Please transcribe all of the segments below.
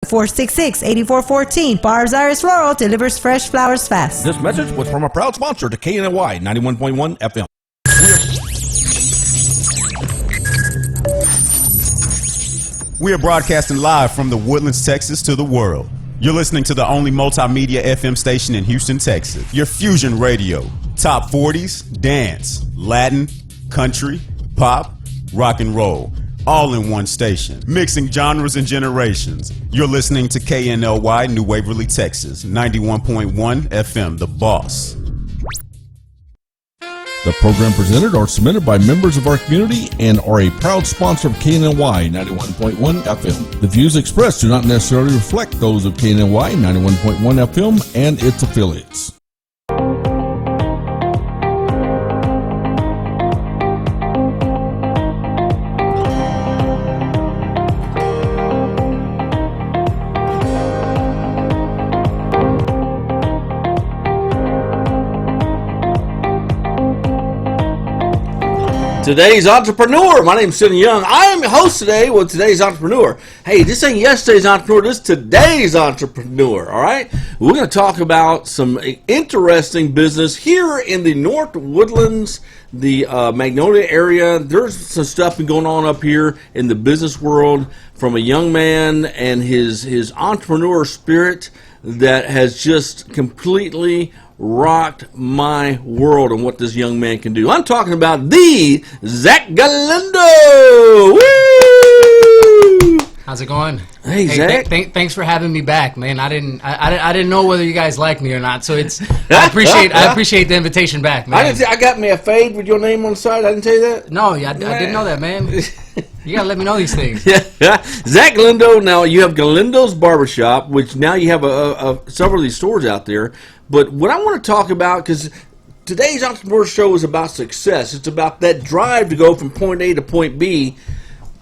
1-466-8414. Barb's Iris Floral delivers fresh flowers fast. This message was from a proud sponsor to KNLY 91.1 FM. We are broadcasting live from the Woodlands, Texas to the world. You're listening to the only multimedia FM station in Houston, Texas. Your Fusion Radio. Top 40s, dance, Latin, country, pop, rock and roll. All in one station. Mixing genres and generations. You're listening to KNLY New Waverly, Texas. 91.1 FM, The Boss. The program presented or submitted by members of our community and are a proud sponsor of KNLY 91.1 FM. The views expressed do not necessarily reflect those of KNLY 91.1 FM and its affiliates. Today's Entrepreneur. My name's Sidney Young. I am your host today with Today's Entrepreneur. Hey, this ain't yesterday's Entrepreneur. This is today's Entrepreneur, all right? We're going to talk about some interesting business here in the North Woodlands, the Magnolia area. There's some stuff been going on up here in the business world from a young man and his entrepreneur spirit that has just completely rocked my world and what this young man can do. I'm talking about the Zach Galindo. Woo! How's it going? Hey Zach. Thanks for having me back, man. I didn't know whether you guys like me or not, so it's I appreciate the invitation back, man. I got me a fade with your name on the side. I didn't tell you that. No, I didn't know that, man. You gotta let me know these things. Yeah. Zach Galindo. Now you have Galindo's Barbershop, which now you have several of these stores out there. But what I want to talk about, because today's Entrepreneur Show is about success. It's about that drive to go from point A to point B.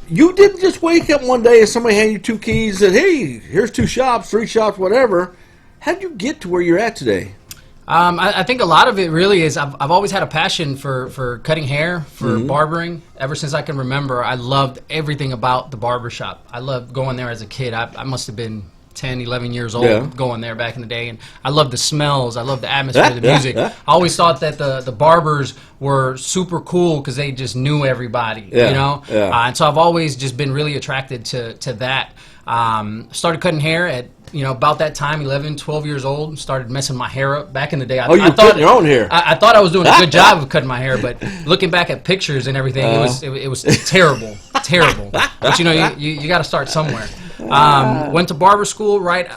You didn't just wake up one day and somebody handed you two keys and said, hey, here's 2 shops, 3 shops, whatever. How did you get to where you're at today? I think a lot of it really is I've always had a passion for cutting hair, for barbering. Ever since I can remember, I loved everything about the barbershop. I loved going there as a kid. I must have been 10, 11 years old going there back in the day, and I loved the smells, I loved the atmosphere, the music. I always thought that the barbers were super cool because they just knew everybody, you know? And so I've always just been really attracted to that. Started cutting hair at about that time, 11, 12 years old, started messing my hair up. Back in the day, I thought cutting your own hair. I thought I was doing a good job of cutting my hair, but looking back at pictures and everything, it was terrible. But you got to start somewhere. Went to barber school right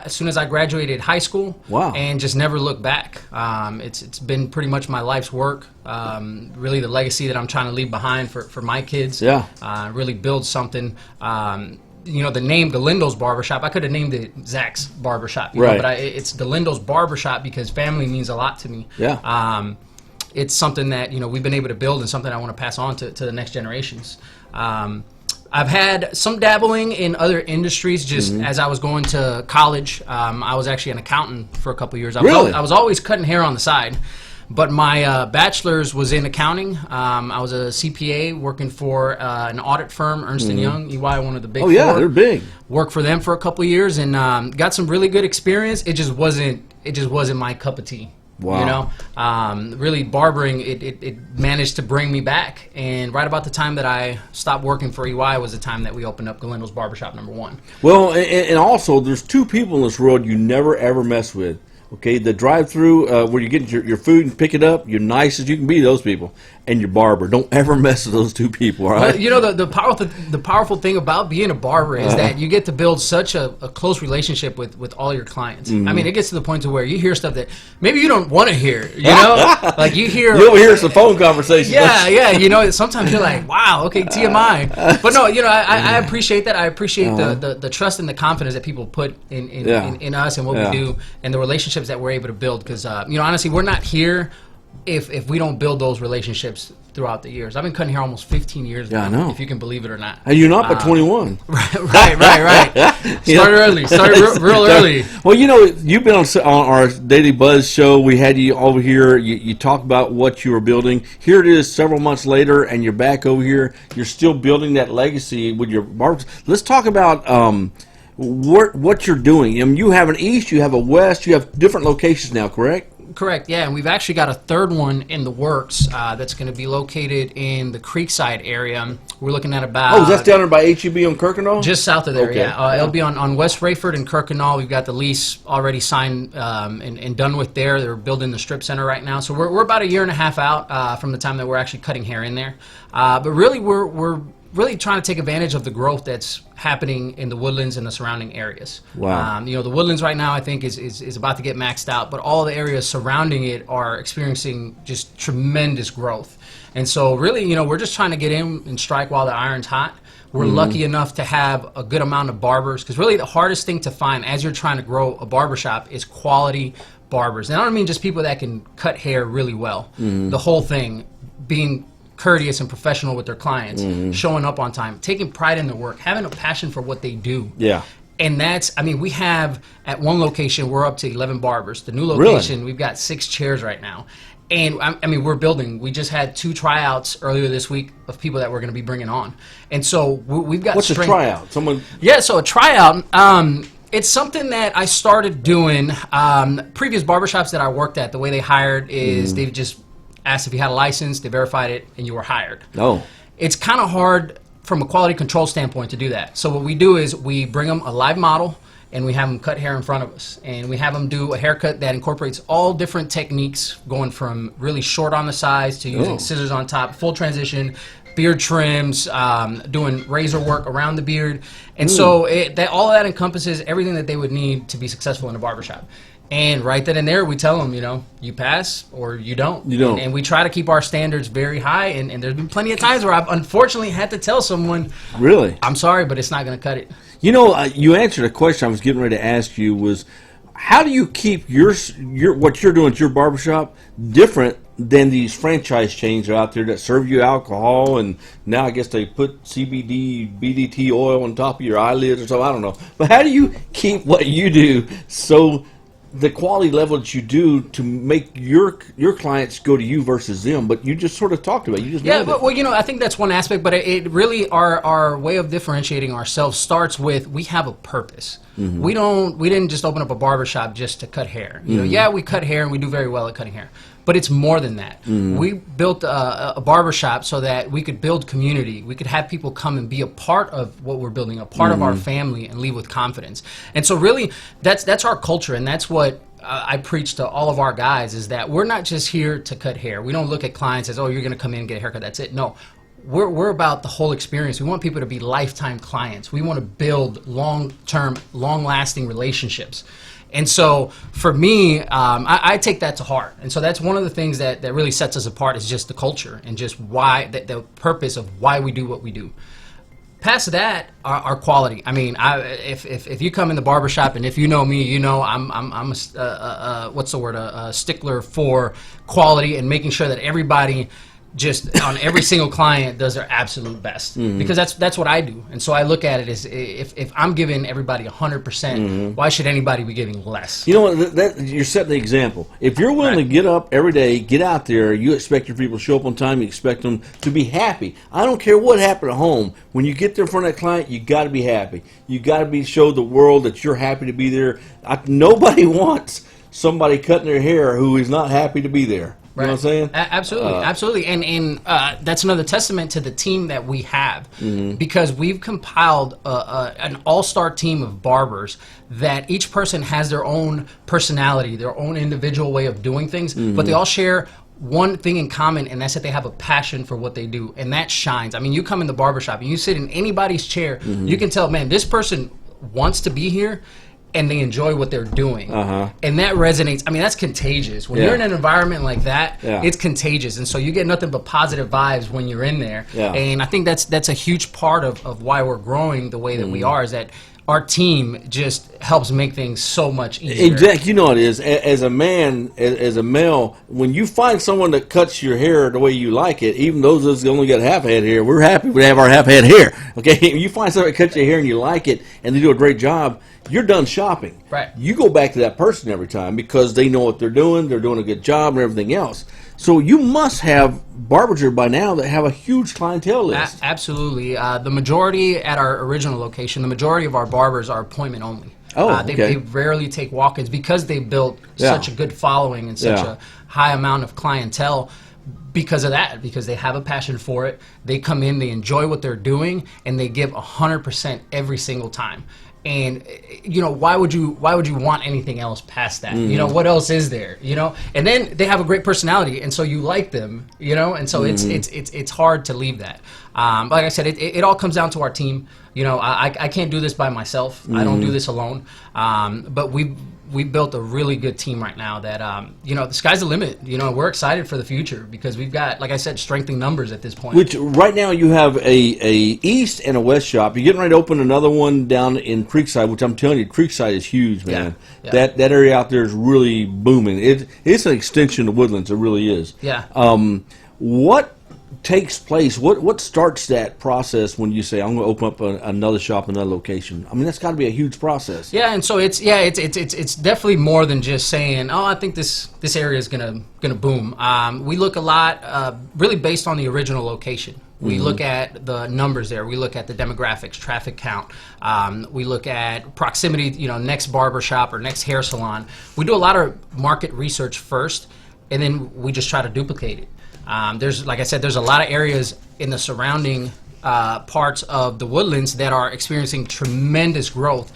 as soon as I graduated high school. Wow. And just never looked back. It's been pretty much my life's work. Really the legacy that I'm trying to leave behind for my kids. Really build something. The name Galindo's Barbershop, I could have named it Zach's Barbershop, but it's Galindo's Barbershop because family means a lot to me. It's something that we've been able to build and something I want to pass on to the next generations. I've had some dabbling in other industries just as I was going to college. I was actually an accountant for a couple of years. I was always cutting hair on the side. But my bachelor's was in accounting. I was a CPA working for an audit firm, Ernst & Young, EY, one of the big four. They're big. Worked for them for a couple of years and got some really good experience. It just wasn't my cup of tea. Wow. Really barbering, it managed to bring me back. And right about the time that I stopped working for EY was the time that we opened up Galindo's Barbershop #1. Well, and also, there's 2 people in this world you never, ever mess with. Okay, the drive-through where you get your food and pick it up, you're nice as you can be, those people. And your barber. Don't ever mess with those 2 people, all right? Well, the powerful thing about being a barber is that you get to build such a close relationship with all your clients. I mean, it gets to the point to where you hear stuff that maybe you don't want to hear, Like you hear... You overhear some phone conversations. Yeah, sometimes you're like, wow, okay, TMI. But no, I appreciate that. I appreciate the trust and the confidence that people put in us and what we do and the relationships that we're able to build because, honestly, we're not here if we don't build those relationships throughout the years. I've been cutting hair almost 15 years now, I know. if you can believe it or not. And you're not but 21. Right. Started real early. Well, you've been on our Daily Buzz show. We had you over here. You talked about what you were building. Here it is several months later, and you're back over here. You're still building that legacy with your barbers. Let's talk about what you're doing. I mean, you have an east, you have a west, you have different locations now, correct? Correct, yeah, and we've actually got a third one in the works that's going to be located in the Creekside area. We're looking at about... Oh, that's down there by HEB on Kirkendall? Just south of there, Okay. yeah. It'll be on West Rayford and Kirkendall. We've got the lease already signed and done with there. They're building the strip center right now. So we're about a year and a half out from the time that we're actually cutting hair in there. But really, we're really trying to take advantage of the growth that's happening in the Woodlands and the surrounding areas. Wow. The Woodlands right now, I think, is about to get maxed out, but all the areas surrounding it are experiencing just tremendous growth. And so really, we're just trying to get in and strike while the iron's hot. We're lucky enough to have a good amount of barbers, because really the hardest thing to find as you're trying to grow a barbershop is quality barbers. And I don't mean just people that can cut hair really well. The whole thing, being courteous and professional with their clients, showing up on time, taking pride in their work, having a passion for what they do. Yeah. And we have at one location, we're up to 11 barbers. The new location, We've got 6 chairs right now. And we're building. We just had 2 tryouts earlier this week of people that we're going to be bringing on. And so we've got... What's a tryout? Yeah, so a tryout... it's something that I started doing. Previous barbershops that I worked at, the way they hired is they just asked if you had a license, they verified it, and you were hired. Oh. It's kind of hard from a quality control standpoint to do that. So what we do is we bring them a live model, and we have them cut hair in front of us. And we have them do a haircut that incorporates all different techniques, going from really short on the sides to using scissors on top, full transition, beard trims, doing razor work around the beard. And so all of that encompasses everything that they would need to be successful in a barbershop. And right then and there, we tell them, you pass or you don't. You don't. And we try to keep our standards very high. And there's been plenty of times where I've unfortunately had to tell someone, really, I'm sorry, but it's not going to cut it. You answered a question I was getting ready to ask you was, how do you keep your what you're doing at your barbershop different than these franchise chains that are out there that serve you alcohol, and now I guess they put CBD, BDT oil on top of your eyelids or something, I don't know. But how do you keep what you do so the quality level that you do to make your clients go to you versus them? But you just sort of talked about it. You just I think that's one aspect, but it really our way of differentiating ourselves starts with we have a purpose. We didn't just open up a barbershop just to cut hair. We cut hair and we do very well at cutting hair, but it's more than that. We built a barbershop so that we could build community. We could have people come and be a part of what we're building, a part of our family, and leave with confidence. And so really, that's our culture, and that's what I preach to all of our guys, is that we're not just here to cut hair. We don't look at clients as, oh, you're going to come in and get a haircut, that's it. No. We're about the whole experience. We want people to be lifetime clients. We want to build long-term, long-lasting relationships. And so for me, I take that to heart. And so that's one of the things that really sets us apart, is just the culture and just why, the purpose of why we do what we do. Past that, our quality. If you come in the barbershop, and if you know me, I'm a stickler for quality and making sure that everybody, just on every single client, does their absolute best, because that's what I do. And so I look at it as, if I'm giving everybody 100%, why should anybody be giving less? You know what? You're setting the example. If you're willing to get up every day, get out there, you expect your people to show up on time. You expect them to be happy. I don't care what happened at home. When you get there in front of that client, you got to be happy. You got to show the world that you're happy to be there. Nobody wants somebody cutting their hair who is not happy to be there. You know what I'm saying? Absolutely. And that's another testament to the team that we have, because we've compiled an all-star team of barbers that each person has their own personality, their own individual way of doing things, but they all share one thing in common, and that's that they have a passion for what they do, and that shines. You come in the barbershop and you sit in anybody's chair, you can tell, man, this person wants to be here, and they enjoy what they're doing. And that resonates. That's contagious. When you're in an environment like that, it's contagious. And so you get nothing but positive vibes when you're in there. And I think that's a huge part of why we're growing the way that we are, is that our team just helps make things so much easier. Exactly. You know it is. As a man, as a male, when you find someone that cuts your hair the way you like it, even those of us that only got half head hair, we're happy we have our half head hair. Okay, you find somebody that cuts your hair and you like it, and they do a great job, you're done shopping. Right. You go back to that person every time because they know what they're doing a good job, and everything else. So you must have barbers by now that have a huge clientele list. Absolutely. The majority at our original location, the majority of our barbers are appointment only. They rarely take walk-ins because they built such a good following and such a high amount of clientele. Because of that, because they have a passion for it, they come in, they enjoy what they're doing, and they give 100% every single time. And why would you want anything else past that? What else is there? And then they have a great personality, and so you like them. And so it's hard to leave that. Like I said, it all comes down to our team. I can't do this by myself. I don't do this alone. But we built a really good team right now that, the sky's the limit. We're excited for the future because we've got, like I said, strengthening numbers at this point. Which right now you have a east and a west shop. You're getting ready to open another one down in Creekside, which I'm telling you, Creekside is huge, man. Yeah. That area out there is really booming. It's an extension of Woodlands. It really is. Yeah. What takes place? What starts that process when you say I'm going to open up another shop, another location? I mean, that's got to be a huge process. Yeah, and so it's definitely more than just saying, I think this area is gonna boom. We look a lot really based on the original location. We look at the numbers there. We look at the demographics, traffic count. We look at proximity, next barber shop or next hair salon. We do a lot of market research first, and then we just try to duplicate it. Like I said, there's a lot of areas in the surrounding parts of the Woodlands that are experiencing tremendous growth,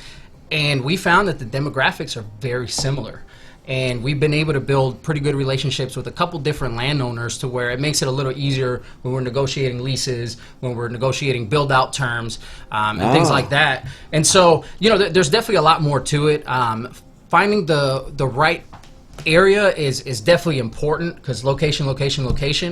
and we found that the demographics are very similar. And we've been able to build pretty good relationships with a couple different landowners to where it makes it a little easier when we're negotiating leases, when we're negotiating build-out terms, and things like that. And so, there's definitely a lot more to it. Finding the right area is definitely important because location.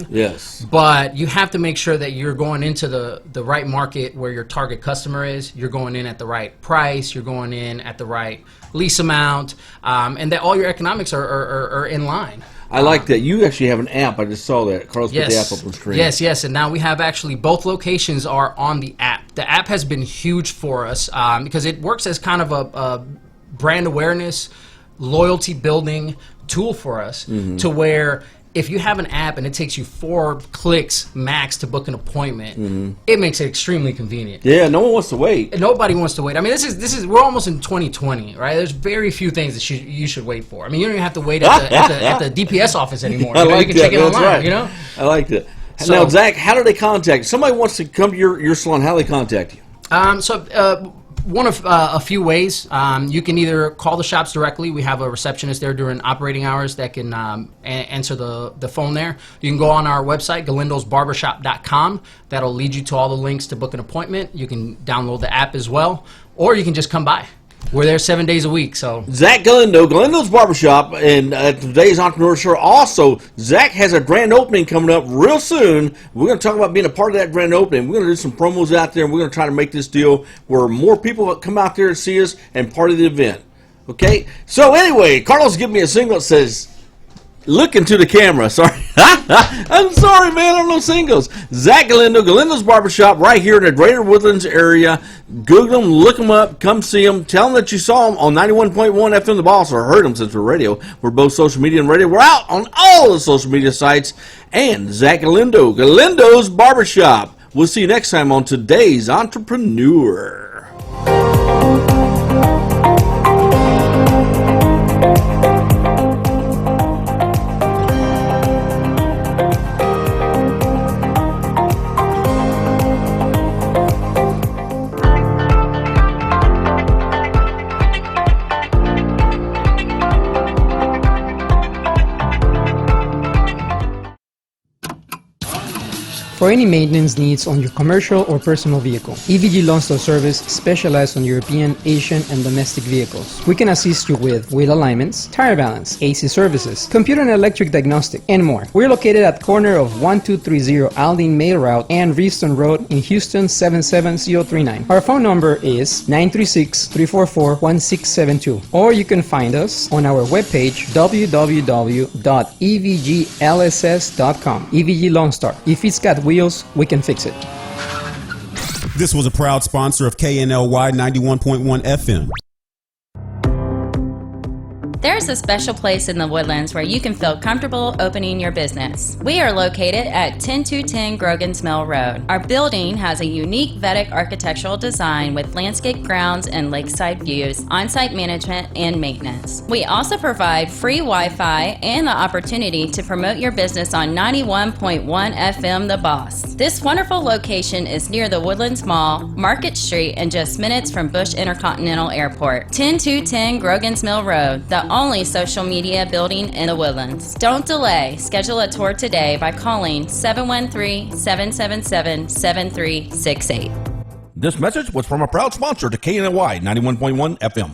Yes. But you have to make sure that you're going into the right market where your target customer is. You're going in at the right price. You're going in at the right lease amount, and that all your economics are in line. I like that. You actually have an app. I just saw that. Carlos put the app up on the screen. Yes. And now we have actually both locations are on the app. The app has been huge for us because it works as kind of a brand awareness, loyalty building tool for us to where if you have an app and it takes you 4 clicks max to book an appointment, it makes it extremely convenient. Yeah, no one wants to wait. Nobody wants to wait. I mean, this is we're almost in 2020, right? There's very few things that you should wait for. I mean, you don't even have to wait at the DPS office ananymore. I like you can that. check it That's online. right. I like that. Now, Zach, how do they contact you? Somebody wants to come to your salon. How do they contact you? One of a few ways. You can either call the shops directly. We have a receptionist there during operating hours that can answer the phone there. You can go on our website, galindosbarbershop.com. That'll lead you to all the links to book an appointment. You can download the app as well, or you can just come by. We're there 7 days a week. So Zach Galindo's Barbershop, and today's Entrepreneur Show. Also, Zach has a grand opening coming up real soon. We're going to talk about being a part of that grand opening. We're going to do some promos out there, and we're going to try to make this deal where more people come out there and see us and part of the event. Okay? So anyway, Carlos gave me a single that says, look into the camera. Sorry. I'm sorry, man. I'm no singles. Zach Galindo's Barbershop, right here in the Greater Woodlands area. Google them, look them up, come see them. Tell them that you saw them on 91.1 FM The Boss, or heard them since we're radio. We're both social media and radio. We're out on all the social media sites. And Zach Galindo's Barbershop. We'll see you next time on today's Entrepreneur. For any maintenance needs on your commercial or personal vehicle, EVG Lawn Store Service specializes on European, Asian, and domestic vehicles. We can assist you with wheel alignments, tire balance, AC services, computer and electric diagnostic, and more. We're located at corner of 1230 Aldine Mail Route and Reeston Road in Houston 77039. Our phone number is 936-344-1672, or you can find us on our webpage www.evglss.com. EVG Lawn Star. If it's got wheels, we can fix it. This was a proud sponsor of KNLY 91.1 FM. There's a special place in the Woodlands where you can feel comfortable opening your business. We are located at 10210 Grogan's Mill Road. Our building has a unique Vedic architectural design with landscape grounds and lakeside views, on-site management, and maintenance. We also provide free Wi-Fi and the opportunity to promote your business on 91.1 FM The Boss. This wonderful location is near the Woodlands Mall, Market Street, and just minutes from Bush Intercontinental Airport. 10210 Grogan's Mill Road, the only social media building in the Woodlands. Don't delay. Schedule a tour today by calling 713-777-7368. This message was from a proud sponsor to KNLY 91.1 FM.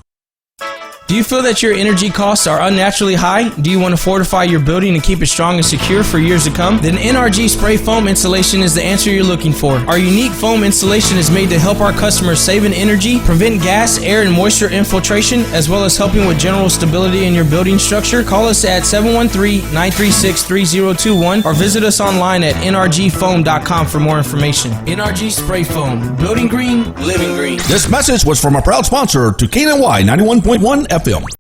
Do you feel that your energy costs are unnaturally high? Do you want to fortify your building and keep it strong and secure for years to come? Then NRG Spray Foam Insulation is the answer you're looking for. Our unique foam insulation is made to help our customers save in energy, prevent gas, air, and moisture infiltration, as well as helping with general stability in your building structure. Call us at 713-936-3021 or visit us online at nrgfoam.com for more information. NRG Spray Foam. Building green, living green. This message was from a proud sponsor to KNLY 91.1 FM.